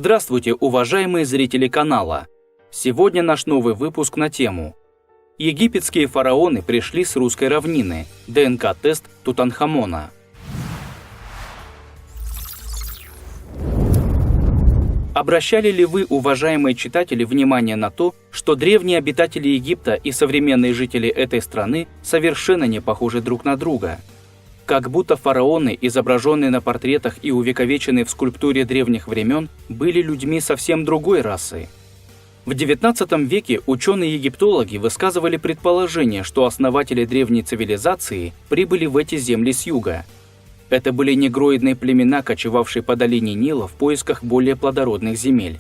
Здравствуйте, уважаемые зрители канала! Сегодня наш новый выпуск на тему «Египетские фараоны пришли с русской равнины. ДНК-тест Тутанхамона». Обращали ли вы, уважаемые читатели, внимание на то, что древние обитатели Египта и современные жители этой страны совершенно не похожи друг на друга? Как будто фараоны, изображенные на портретах и увековеченные в скульптуре древних времен, были людьми совсем другой расы. В XIX веке ученые-египтологи высказывали предположение, что основатели древней цивилизации прибыли в эти земли с юга. Это были негроидные племена, кочевавшие по долине Нила в поисках более плодородных земель.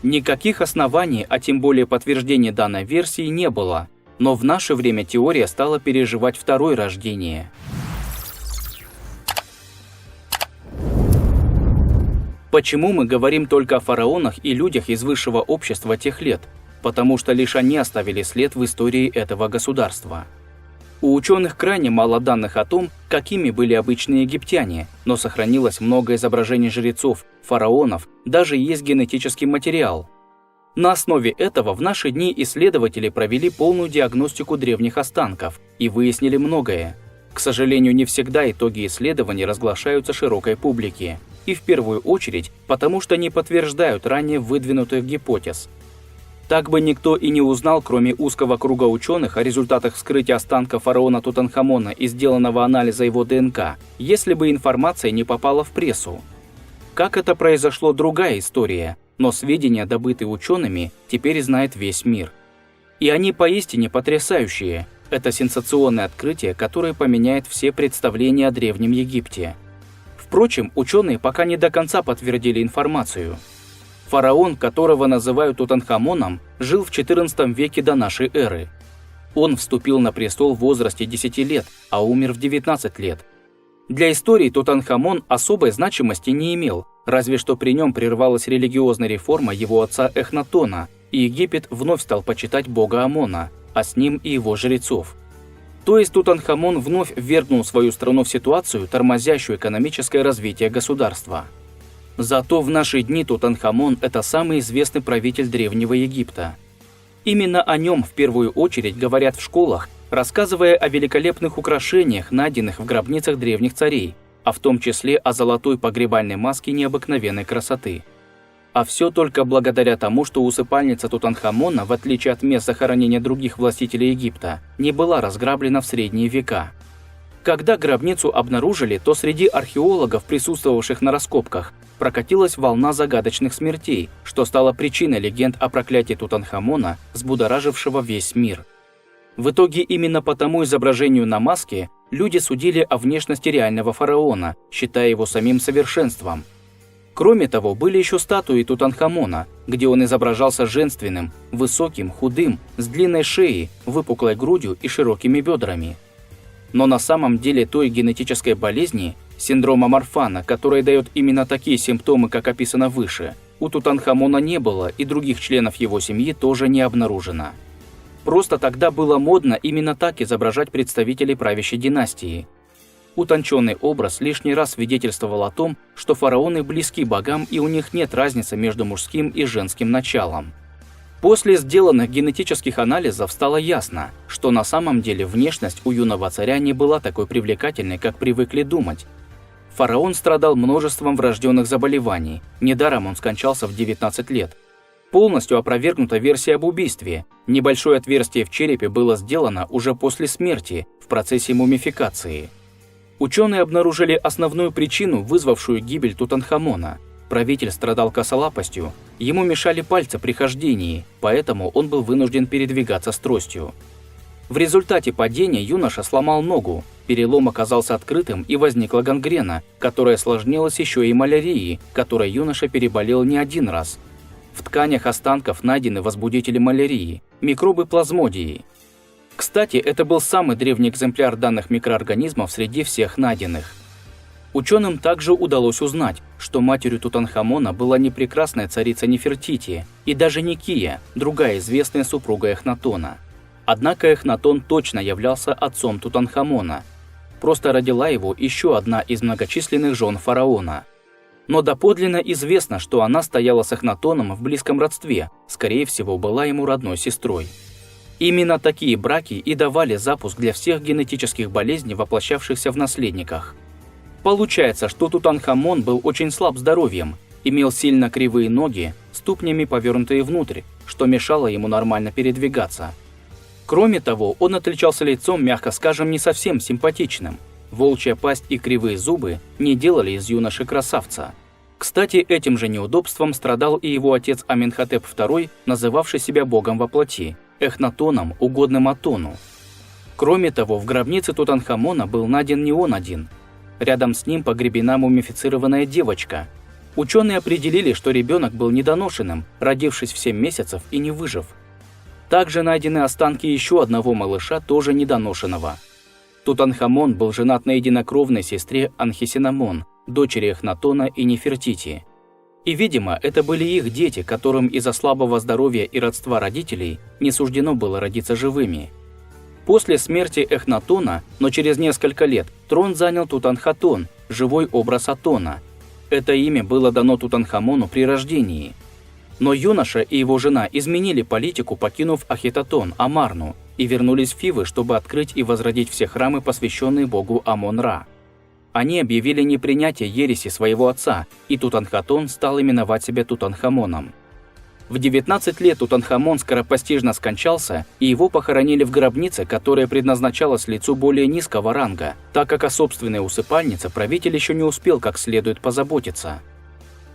Никаких оснований, а тем более подтверждения данной версии не было, но в наше время теория стала переживать второе рождение. Почему мы говорим только о фараонах и людях из высшего общества тех лет? Потому что лишь они оставили след в истории этого государства. У ученых крайне мало данных о том, какими были обычные египтяне, но сохранилось много изображений жрецов, фараонов, даже есть генетический материал. На основе этого в наши дни исследователи провели полную диагностику древних останков и выяснили многое. К сожалению, не всегда итоги исследований разглашаются широкой публике. И в первую очередь, потому что не подтверждают ранее выдвинутых гипотез. Так бы никто и не узнал, кроме узкого круга ученых, о результатах вскрытия останков фараона Тутанхамона и сделанного анализа его ДНК, если бы информация не попала в прессу. Как это произошло, другая история, но сведения, добытые учеными, теперь знает весь мир. И они поистине потрясающие. Это сенсационное открытие, которое поменяет все представления о Древнем Египте. Впрочем, ученые пока не до конца подтвердили информацию. Фараон, которого называют Тутанхамоном, жил в XIV веке до нашей эры. Он вступил на престол в возрасте 10 лет, а умер в 19 лет. Для истории Тутанхамон особой значимости не имел, разве что при нем прервалась религиозная реформа его отца Эхнатона, и Египет вновь стал почитать бога Амона, а с ним и его жрецов. То есть Тутанхамон вновь ввергнул свою страну в ситуацию, тормозящую экономическое развитие государства. Зато в наши дни Тутанхамон – это самый известный правитель Древнего Египта. Именно о нем в первую очередь говорят в школах, рассказывая о великолепных украшениях, найденных в гробницах древних царей, а в том числе о золотой погребальной маске необыкновенной красоты. А все только благодаря тому, что усыпальница Тутанхамона, в отличие от мест захоронения других властителей Египта, не была разграблена в средние века. Когда гробницу обнаружили, то среди археологов, присутствовавших на раскопках, прокатилась волна загадочных смертей, что стало причиной легенд о проклятии Тутанхамона, взбудоражившего весь мир. В итоге именно по тому изображению на маске люди судили о внешности реального фараона, считая его самим совершенством. Кроме того, были еще статуи Тутанхамона, где он изображался женственным, высоким, худым, с длинной шеей, выпуклой грудью и широкими бедрами. Но на самом деле той генетической болезни, синдрома Марфана, которая дает именно такие симптомы, как описано выше, у Тутанхамона не было, и других членов его семьи тоже не обнаружено. Просто тогда было модно именно так изображать представителей правящей династии. Утонченный образ лишний раз свидетельствовал о том, что фараоны близки богам и у них нет разницы между мужским и женским началом. После сделанных генетических анализов стало ясно, что на самом деле внешность у юного царя не была такой привлекательной, как привыкли думать. Фараон страдал множеством врожденных заболеваний, недаром он скончался в 19 лет. Полностью опровергнута версия об убийстве. Небольшое отверстие в черепе было сделано уже после смерти, в процессе мумификации. Ученые обнаружили основную причину, вызвавшую гибель Тутанхамона. Правитель страдал косолапостью, ему мешали пальцы при хождении, поэтому он был вынужден передвигаться с тростью. В результате падения юноша сломал ногу, перелом оказался открытым и возникла гангрена, которая осложнилась еще и малярией, которой юноша переболел не один раз. В тканях останков найдены возбудители малярии, микробы плазмодии. Кстати, это был самый древний экземпляр данных микроорганизмов среди всех найденных. Ученым также удалось узнать, что матерью Тутанхамона была не прекрасная царица Нефертити и даже не Кия, другая известная супруга Эхнатона. Однако Эхнатон точно являлся отцом Тутанхамона. Просто родила его еще одна из многочисленных жен фараона. Но доподлинно известно, что она стояла с Эхнатоном в близком родстве, скорее всего, была ему родной сестрой. Именно такие браки и давали запуск для всех генетических болезней, воплощавшихся в наследниках. Получается, что Тутанхамон был очень слаб здоровьем, имел сильно кривые ноги, ступнями повернутые внутрь, что мешало ему нормально передвигаться. Кроме того, он отличался лицом, мягко скажем, не совсем симпатичным. Волчья пасть и кривые зубы не делали из юноши красавца. Кстати, этим же неудобством страдал и его отец Аменхотеп II, называвший себя богом во плоти, Эхнатоном, угодным Атону. Кроме того, в гробнице Тутанхамона был найден не он один. Рядом с ним погребена мумифицированная девочка. Ученые определили, что ребенок был недоношенным, родившись в 7 месяцев и не выжив. Также найдены останки еще одного малыша, тоже недоношенного. Тутанхамон был женат на единокровной сестре Анхисинамон, дочери Эхнатона и Нефертити. И, видимо, это были их дети, которым из-за слабого здоровья и родства родителей не суждено было родиться живыми. После смерти Эхнатона, но через несколько лет, трон занял Тутанхатон, живой образ Атона. Это имя было дано Тутанхамону при рождении. Но юноша и его жена изменили политику, покинув Ахетатон, Амарну, и вернулись в Фивы, чтобы открыть и возродить все храмы, посвященные богу Амон-Ра. Они объявили непринятие ереси своего отца, и Тутанхатон стал именовать себя Тутанхамоном. В 19 лет Тутанхамон скоропостижно скончался, и его похоронили в гробнице, которая предназначалась лицу более низкого ранга, так как о собственной усыпальнице правитель еще не успел как следует позаботиться.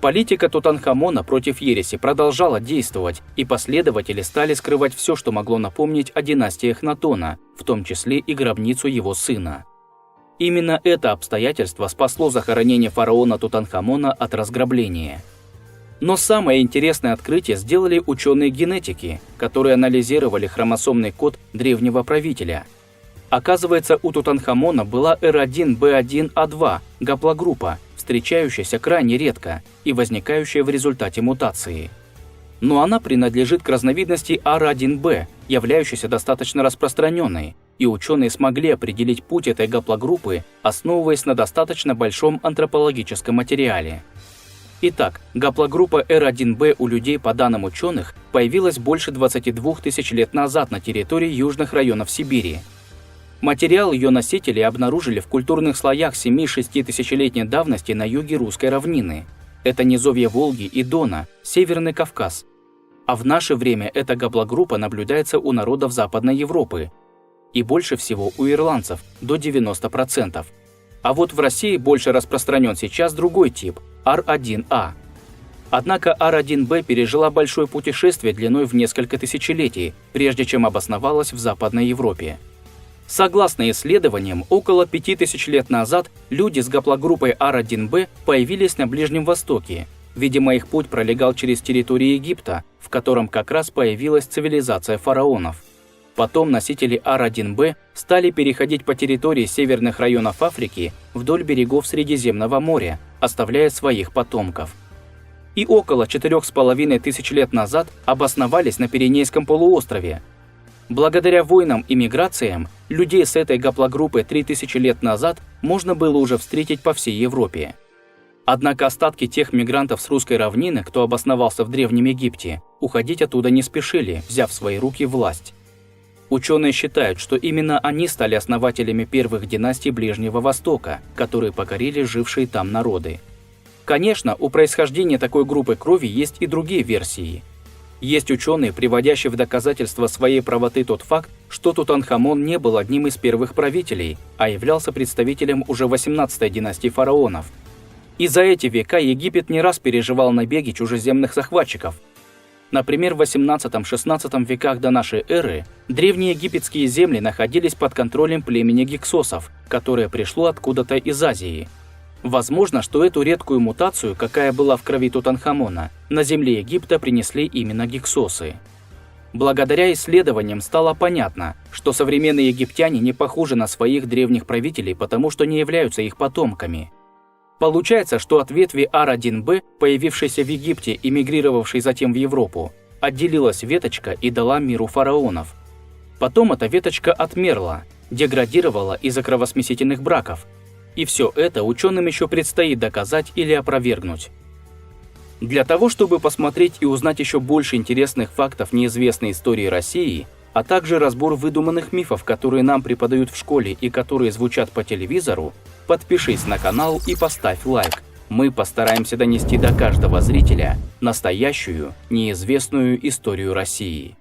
Политика Тутанхамона против ереси продолжала действовать, и последователи стали скрывать все, что могло напомнить о династии Эхнатона, в том числе и гробницу его сына. Именно это обстоятельство спасло захоронение фараона Тутанхамона от разграбления. Но самое интересное открытие сделали ученые-генетики, которые анализировали хромосомный код древнего правителя. Оказывается, у Тутанхамона была R1B1A2 гаплогруппа, встречающаяся крайне редко и возникающая в результате мутации. Но она принадлежит к разновидности R1b, являющейся достаточно распространенной, и ученые смогли определить путь этой гаплогруппы, основываясь на достаточно большом антропологическом материале. Итак, гаплогруппа R1b у людей, по данным ученых, появилась больше 22 тысяч лет назад на территории южных районов Сибири. Материал ее носителей обнаружили в культурных слоях 7-6 тысячелетней давности на юге русской равнины. Это низовье Волги и Дона, Северный Кавказ. А в наше время эта гаплогруппа наблюдается у народов Западной Европы. И больше всего у ирландцев, до 90%. А вот в России больше распространен сейчас другой тип – R1A. Однако R1b пережила большое путешествие длиной в несколько тысячелетий, прежде чем обосновалась в Западной Европе. Согласно исследованиям, около 5000 лет назад люди с гаплогруппой R1b появились на Ближнем Востоке. Видимо, их путь пролегал через территорию Египта, в котором как раз появилась цивилизация фараонов. Потом носители R1b стали переходить по территории северных районов Африки вдоль берегов Средиземного моря, оставляя своих потомков. И около 4500 лет назад обосновались на Пиренейском полуострове. Благодаря войнам и миграциям, людей с этой гаплогруппой 3000 лет назад можно было уже встретить по всей Европе. Однако остатки тех мигрантов с русской равнины, кто обосновался в Древнем Египте, уходить оттуда не спешили, взяв в свои руки власть. Ученые считают, что именно они стали основателями первых династий Ближнего Востока, которые покорили жившие там народы. Конечно, у происхождения такой группы крови есть и другие версии. Есть ученые, приводящие в доказательство своей правоты тот факт, что Тутанхамон не был одним из первых правителей, а являлся представителем уже 18-й династии фараонов. И за эти века Египет не раз переживал набеги чужеземных захватчиков. Например, в 18-16 веках до нашей эры древние египетские земли находились под контролем племени гиксосов, которое пришло откуда-то из Азии. Возможно, что эту редкую мутацию, какая была в крови Тутанхамона, на земле Египта принесли именно гиксосы. Благодаря исследованиям стало понятно, что современные египтяне не похожи на своих древних правителей, потому что не являются их потомками. Получается, что от ветви R1b, появившейся в Египте и мигрировавшей затем в Европу, отделилась веточка и дала миру фараонов. Потом эта веточка отмерла, деградировала из-за кровосмесительных браков. И все это ученым еще предстоит доказать или опровергнуть. Для того, чтобы посмотреть и узнать еще больше интересных фактов неизвестной истории России, а также разбор выдуманных мифов, которые нам преподают в школе и которые звучат по телевизору, подпишись на канал и поставь лайк. Мы постараемся донести до каждого зрителя настоящую, неизвестную историю России.